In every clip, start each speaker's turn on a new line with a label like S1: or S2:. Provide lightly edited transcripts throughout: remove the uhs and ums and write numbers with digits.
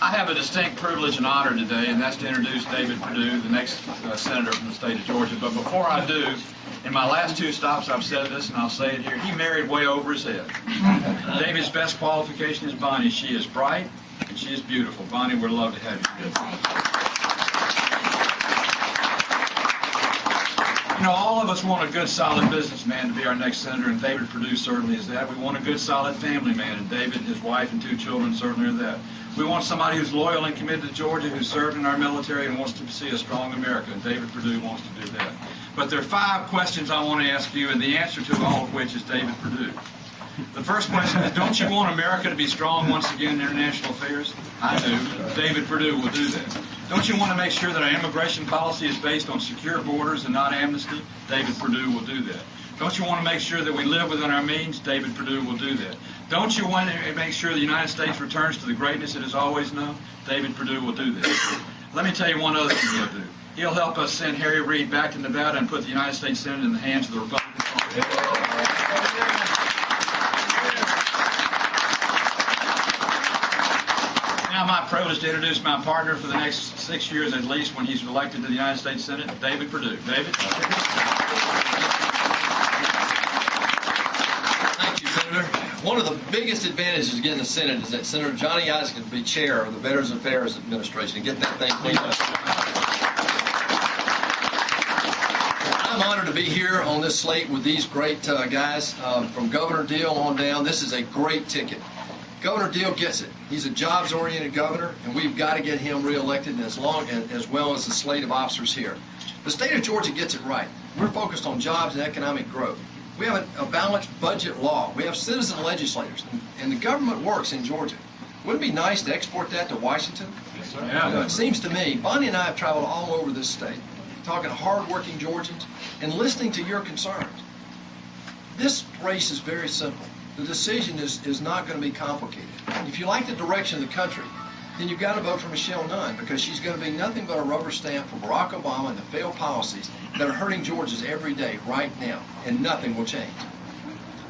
S1: I have a distinct privilege and honor today, and that's to introduce David Perdue, the next senator from the state of Georgia. But before I do, in my last two stops, I've said this, and I'll say it here. He married way over his head. David's best qualification is Bonnie. She is bright, and she is beautiful. Bonnie, we'd love to have you. You know, all of us want a good, solid businessman to be our next senator, and David Perdue certainly is that. We want a good, solid family man, and David and his wife and two children certainly are that. We want somebody who's loyal and committed to Georgia, who's served in our military and wants to see a strong America, and David Perdue wants to do that. But there are 5 questions I want to ask you, and the answer to all of which is David Perdue. The first question is, don't you want America to be strong once again in international affairs? I do. David Perdue will do that. Don't you want to make sure that our immigration policy is based on secure borders and not amnesty? David Perdue will do that. Don't you want to make sure that we live within our means? David Perdue will do that. Don't you want to make sure the United States returns to the greatness it has always known? David Perdue will do this. Let me tell you one other thing he'll do. He'll help us send Harry Reid back to Nevada and put the United States Senate in the hands of the Republicans. Now my privilege to introduce my partner for the next 6 years at least when he's elected to the United States Senate, David Perdue. David?
S2: Thank you, Senator. One of the biggest advantages of getting the Senate is that Senator Johnny Isaac can be chair of the Veterans Affairs Administration and get that thing cleaned up. I'm honored to be here on this slate with these great guys from Governor Deal on down. This is a great ticket. Governor Deal gets it. He's a jobs-oriented governor, and we've got to get him reelected as well as the slate of officers here. The state of Georgia gets it right. We're focused on jobs and economic growth. We have a balanced budget law. We have citizen legislators, and the government works in Georgia. Wouldn't it be nice to export that to Washington?
S1: Yes, sir. Yeah.
S2: It seems to me, Bonnie and I have traveled all over this state, talking to hard-working Georgians and listening to your concerns. This race is very simple. The decision is not going to be complicated. If you like the direction of the country, then you've got to vote for Michelle Nunn, because she's going to be nothing but a rubber stamp for Barack Obama and the failed policies that are hurting Georgians every day right now, and nothing will change.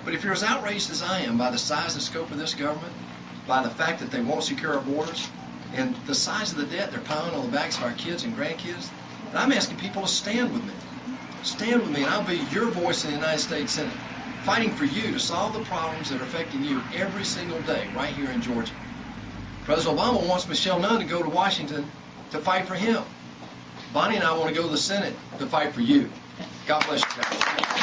S2: But if you're as outraged as I am by the size and scope of this government, by the fact that they won't secure our borders, and the size of the debt they're piling on the backs of our kids and grandkids, then I'm asking people to stand with me. Stand with me, and I'll be your voice in the United States Senate, fighting for you to solve the problems that are affecting you every single day right here in Georgia. President Obama wants Michelle Nunn to go to Washington to fight for him. Bonnie and I want to go to the Senate to fight for you. God bless you guys.